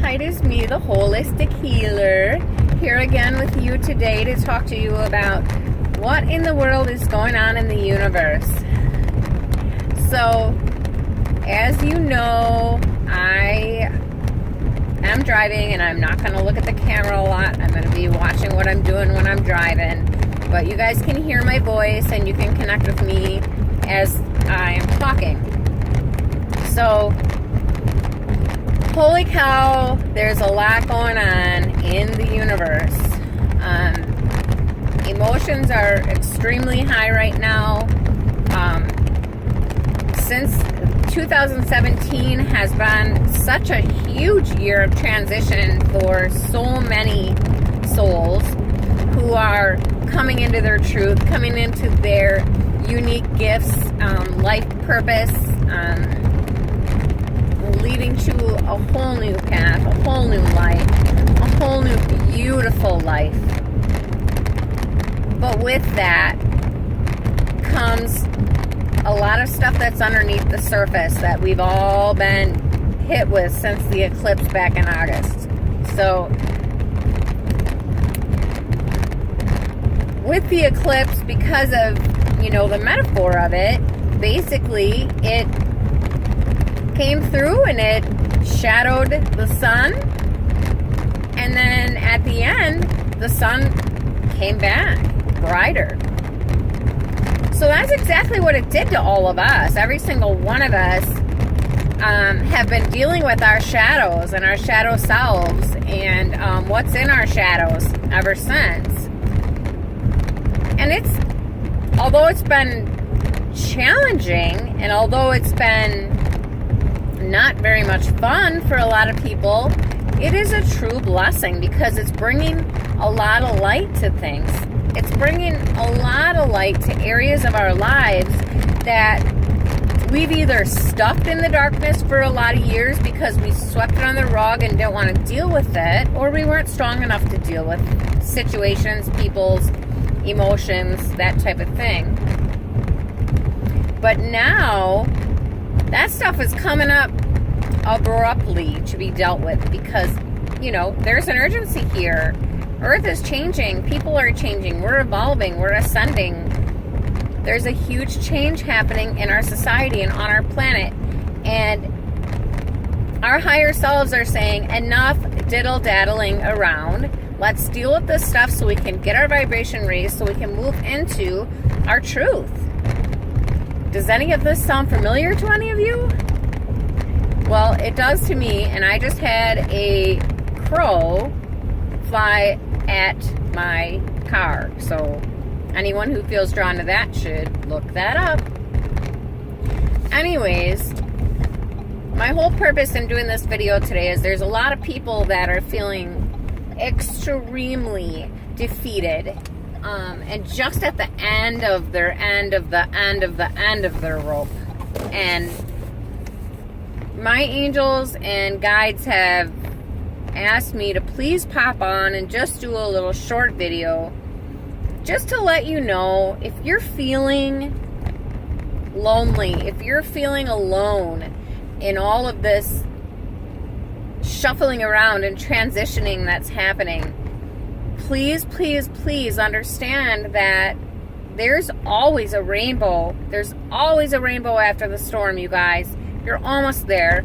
it is me, the Holistic Healer, here again with you today to talk to you about what in the world is going on in the universe. So, as you know, I am driving and I'm not going to look at the camera a lot. I'm going to be watching what I'm doing when I'm driving. But you guys can hear my voice and you can connect with me as I am talking. So, holy cow, there's a lot going on in the universe. Emotions are extremely high right now. Since 2017 has been such a huge year of transition for so many souls who are coming into their truth, coming into their unique gifts, life purpose, leading to a whole new path, a whole new life, a whole new beautiful life. But with that comes a lot of stuff that's underneath the surface that we've all been hit with since the eclipse back in August. So, with the eclipse, because of, the metaphor of it, basically it came through and it shadowed the sun, and then at the end the sun came back brighter. So that's exactly what it did to all of us. Every single one of us have been dealing with our shadows and our shadow selves and what's in our shadows ever since. And although it's been challenging and although it's been not very much fun for a lot of people, it is a true blessing because it's bringing a lot of light to things. It's bringing a lot of light to areas of our lives that we've either stuffed in the darkness for a lot of years because we swept it on the rug and didn't want to deal with it, or we weren't strong enough to deal with situations, people's emotions, that type of thing. But now that stuff is coming up abruptly to be dealt with because, there's an urgency here. Earth is changing. People are changing. We're evolving. We're ascending. There's a huge change happening in our society and on our planet. And our higher selves are saying, enough diddle-daddling around. Let's deal with this stuff so we can get our vibration raised so we can move into our truth. Does any of this sound familiar to any of you? Well, it does to me, and I just had a crow fly at my car. So anyone who feels drawn to that should look that up. Anyways, my whole purpose in doing this video today is there's a lot of people that are feeling extremely defeated. And just at the end of their rope. And my angels and guides have asked me to please pop on and just do a little short video just to let you know if you're feeling lonely, if you're feeling alone in all of this shuffling around and transitioning that's happening, please, please, please understand that there's always a rainbow. There's always a rainbow after the storm, you guys. You're almost there.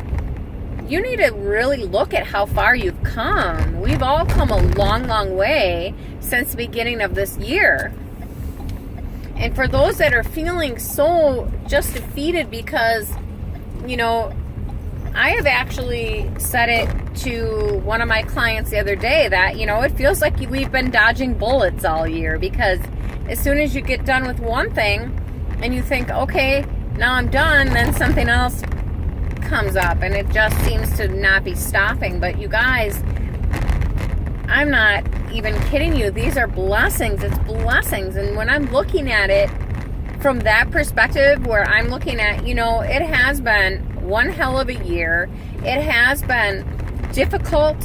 You need to really look at how far you've come. We've all come a long, long way since the beginning of this year. And for those that are feeling so just defeated because, I have actually said it to one of my clients the other day that, it feels like we've been dodging bullets all year because as soon as you get done with one thing and you think, okay, now I'm done, then something else comes up and it just seems to not be stopping. But you guys, I'm not even kidding you. These are blessings. It's blessings. And when I'm looking at it from that perspective where I'm looking at, it has been one hell of a year. It has been difficult.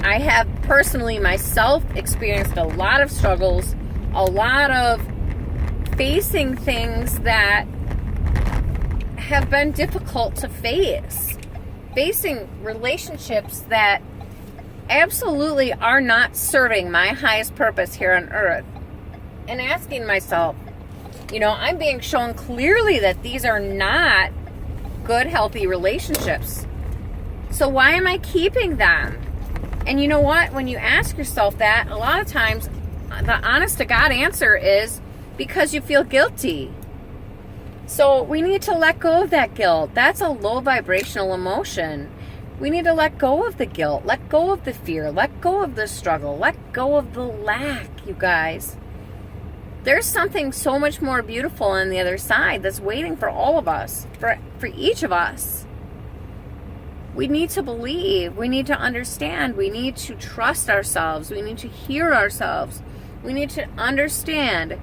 I have personally myself experienced a lot of struggles, a lot of facing things that have been difficult to face, facing relationships that absolutely are not serving my highest purpose here on earth, and asking myself, I'm being shown clearly that these are not good, healthy relationships. So why am I keeping them? And you know what? When you ask yourself that, a lot of times the honest to God answer is because you feel guilty. So we need to let go of that guilt. That's a low vibrational emotion. We need to let go of the guilt, let go of the fear, let go of the struggle, let go of the lack, you guys. There's something so much more beautiful on the other side that's waiting for all of us, for each of us. We need to believe, we need to understand, we need to trust ourselves, we need to hear ourselves. We need to understand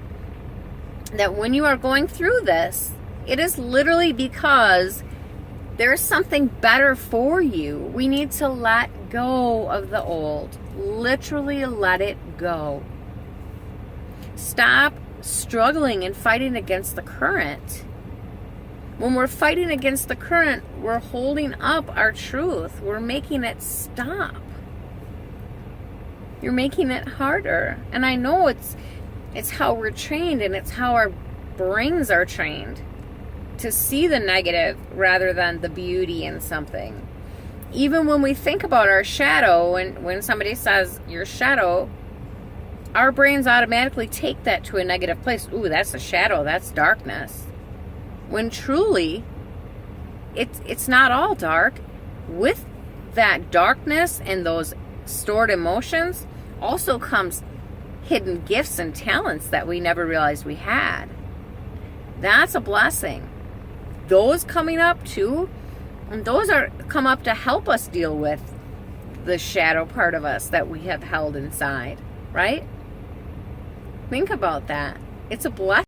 that when you are going through this, it is literally because there is something better for you. We need to let go of the old. Literally let it go. Stop struggling and fighting against the current. When we're fighting against the current, we're holding up our truth. We're making it stop. You're making it harder. And I know it's how we're trained, and it's how our brains are trained to see the negative rather than the beauty in something. Even when we think about our shadow, when somebody says your shadow, our brains automatically take that to a negative place. Ooh, that's a shadow, that's darkness. When truly, it's not all dark. With that darkness and those stored emotions also comes hidden gifts and talents that we never realized we had. That's a blessing. Those coming up too, and those come up to help us deal with the shadow part of us that we have held inside, right? Think about that. It's a blessing.